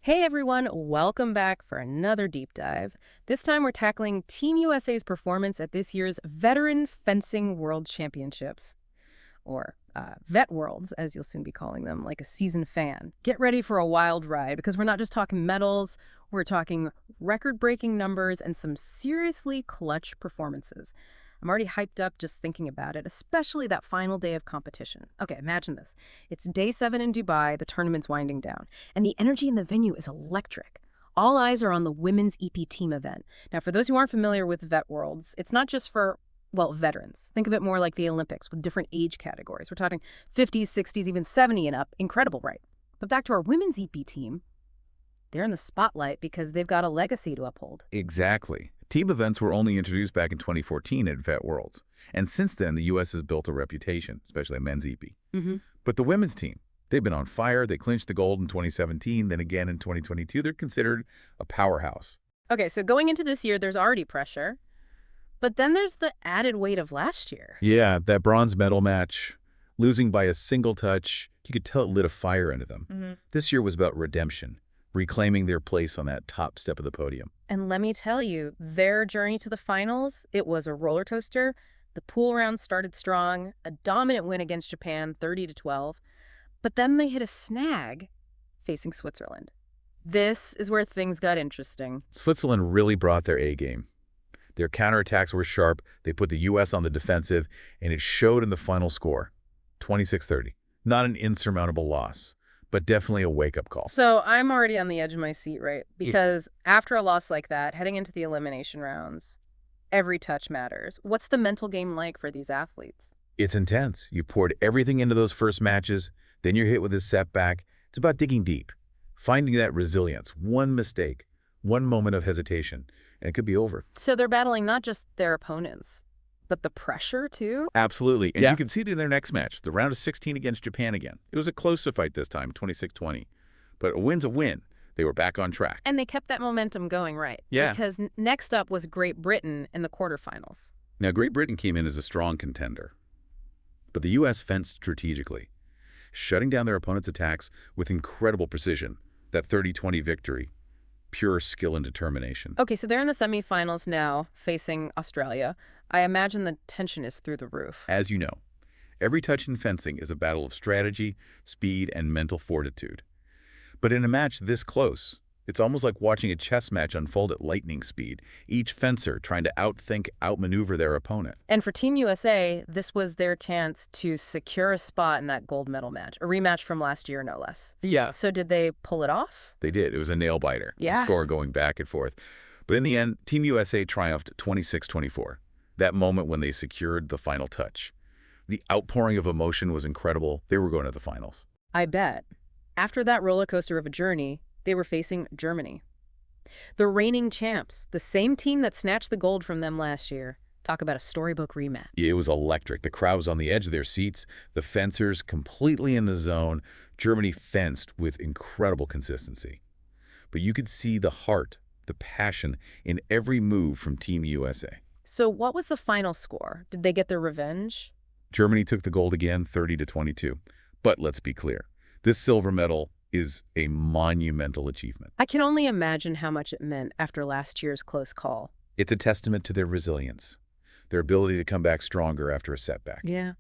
Hey everyone, welcome back for another deep dive. This time we're tackling Team USA's performance at this year's Veteran Fencing World Championships, or Vet Worlds, as you'll soon be calling them, like a seasoned fan. Get ready for a wild ride, because we're not just talking medals, we're talking record-breaking numbers and some seriously clutch performances. I'm already hyped up just thinking about it, especially that final day of competition. Okay, imagine this. It's day 7 in Dubai, the tournament's winding down, and the energy in the venue is electric. All eyes are on the women's EP team event. Now, for those who aren't familiar with Vet Worlds, it's not just for, well, veterans. Think of it more like the Olympics with different age categories. We're talking 50s, 60s, even 70 and up. Incredible, right? But back to our women's EP team, they're in the spotlight because they've got a legacy to uphold. Exactly. Team events were only introduced back in 2014 at Vet Worlds, and since then the U.S. has built a reputation, especially at men's EP. But the women's team, they've been on fire. They clinched the gold in 2017, then again in 2022. They're considered a powerhouse. Okay, so going into this year, there's already pressure, but then there's the added weight of last year. Yeah, that bronze medal match, losing by a single touch, you could tell it lit a fire into them. This year was about redemption, reclaiming their place on that top step of the podium. And let me tell you, their journey to the finals, it was a roller coaster. The pool round started strong, a dominant win against Japan, 30-12. But then they hit a snag facing Switzerland. This is where things got interesting. Switzerland really brought their A game. Their counterattacks were sharp. They put the U.S. on the defensive, and it showed in the final score, 26-30. Not an insurmountable loss, but definitely a wake-up call. So I'm already on the edge of my seat, right? Because after a loss like that, heading into the elimination rounds, every touch matters. What's the mental game like for these athletes? It's intense. You poured everything into those first matches, then you're hit with a setback. It's about digging deep, finding that resilience. One mistake, one moment of hesitation, and it could be over. So they're battling not just their opponents, but the pressure, too? Absolutely. And you can see it in their next match, the round of 16 against Japan again. It was a closer fight this time, 26-20. But a win's a win. They were back on track. And they kept that momentum going, right? Yeah. Because next up was Great Britain in the quarterfinals. Now, Great Britain came in as a strong contender. But the U.S. fenced strategically, shutting down their opponent's attacks with incredible precision. That 30-20 victory, pure skill and determination. Okay, so they're in the semifinals now, facing Australia. I imagine the tension is through the roof. As you know, every touch in fencing is a battle of strategy, speed, and mental fortitude. But in a match this close, it's almost like watching a chess match unfold at lightning speed, each fencer trying to outthink, outmaneuver their opponent. And for Team USA, this was their chance to secure a spot in that gold medal match, a rematch from last year, no less. Yeah. So did they pull it off? They did. It was a nail-biter. Yeah. The score going back and forth. But in the end, Team USA triumphed 26-24. That moment when they secured the final touch. The outpouring of emotion was incredible. They were going to the finals. I bet. After that roller coaster of a journey, they were facing Germany. The reigning champs, the same team that snatched the gold from them last year. Talk about a storybook rematch. It was electric. The crowd was on the edge of their seats. The fencers completely in the zone. Germany fenced with incredible consistency. But you could see the heart, the passion in every move from Team USA. So what was the final score? Did they get their revenge? Germany took the gold again, 30-22. But let's be clear, this silver medal is a monumental achievement. I can only imagine how much it meant after last year's close call. It's a testament to their resilience, their ability to come back stronger after a setback. Yeah.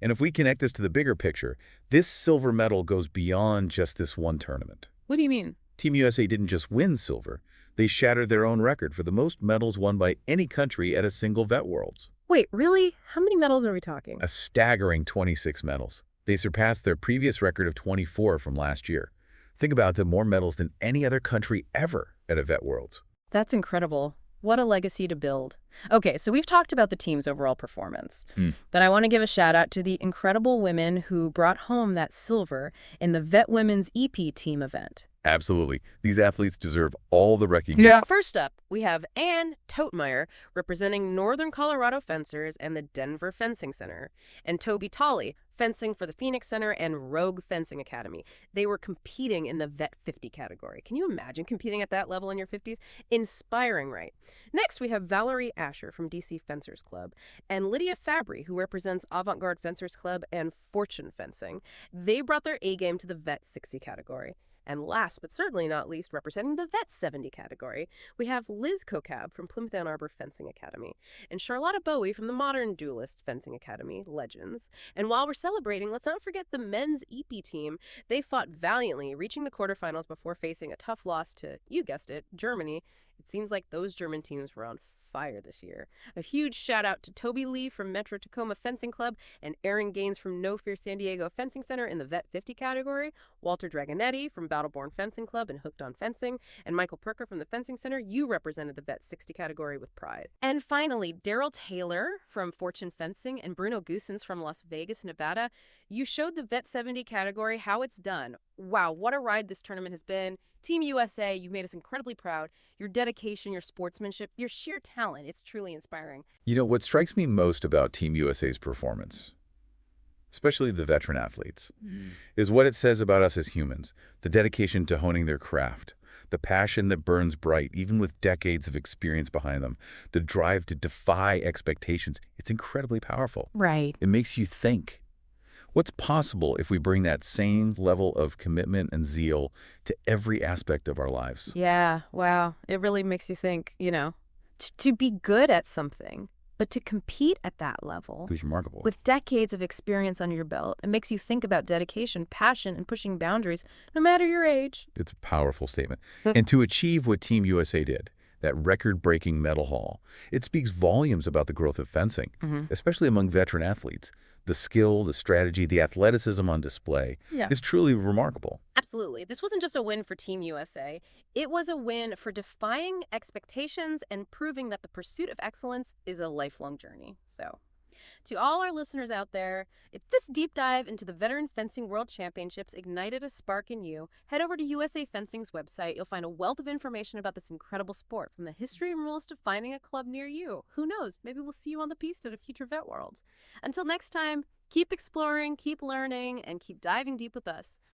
And if we connect this to the bigger picture, this silver medal goes beyond just this one tournament. What do you mean? Team USA didn't just win silver. They shattered their own record for the most medals won by any country at a single Vet Worlds. Wait, really? How many medals are we talking? A staggering 26 medals. They surpassed their previous record of 24 from last year. Think about it, more medals than any other country ever at a Vet Worlds. That's incredible. What a legacy to build. Okay, so we've talked about the team's overall performance, but I want to give a shout out to the incredible women who brought home that silver in the Vet Women's EP team event. Absolutely. These athletes deserve all the recognition. Yeah. First up, we have Ann Totemeyer representing Northern Colorado Fencers and the Denver Fencing Center, and Toby Tolley fencing for the Phoenix Center and Rogue Fencing Academy. They were competing in the Vet 50 category. Can you imagine competing at that level in your 50s? Inspiring, right? Next, we have Valerie Asher from DC Fencers Club and Lydia Fabry, who represents Avant-Garde Fencers Club and Fortune Fencing. They brought their A game to the Vet 60 category. And last but certainly not least, representing the Vet 70 category, we have Liz Kokab from Plymouth Ann Arbor Fencing Academy and Charlotta Bowie from the Modern Duelists Fencing Academy, Legends. And while we're celebrating, let's not forget the men's EPE team. They fought valiantly, reaching the quarterfinals before facing a tough loss to, you guessed it, Germany. It seems like those German teams were on fire this year. A huge shout out to Toby Lee from Metro Tacoma Fencing Club and Aaron Gaines from No Fear San Diego Fencing Center in the Vet 50 category, Walter Dragonetti from Battleborn Fencing Club and Hooked on Fencing, and Michael Perker from the Fencing Center. You represented the Vet 60 category with pride. And finally, Daryl Taylor from Fortune Fencing and Bruno Goosens from Las Vegas, Nevada. You showed the Vet 70 category how it's done. Wow, what a ride this tournament has been. Team USA, you've made us incredibly proud. Your dedication, your sportsmanship, your sheer talent, it's truly inspiring. You know, what strikes me most about Team USA's performance, especially the veteran athletes, is what it says about us as humans, the dedication to honing their craft, the passion that burns bright, even with decades of experience behind them, the drive to defy expectations. It's incredibly powerful. Right. It makes you think. What's possible if we bring that same level of commitment and zeal to every aspect of our lives? Yeah, wow. It really makes you think, to be good at something, but to compete at that level. It's remarkable. With decades of experience under your belt, it makes you think about dedication, passion, and pushing boundaries, no matter your age. It's a powerful statement. And to achieve what Team USA did, that record-breaking medal haul, it speaks volumes about the growth of fencing, especially among veteran athletes. The skill, the strategy, the athleticism on display is truly remarkable. Absolutely. This wasn't just a win for Team USA. It was a win for defying expectations and proving that the pursuit of excellence is a lifelong journey. So, to all our listeners out there, if this deep dive into the Veteran Fencing World Championships ignited a spark in you, head over to USA Fencing's website. You'll find a wealth of information about this incredible sport, from the history and rules to finding a club near you. Who knows? Maybe we'll see you on the piste at a future Vet Worlds. Until next time, keep exploring, keep learning, and keep diving deep with us.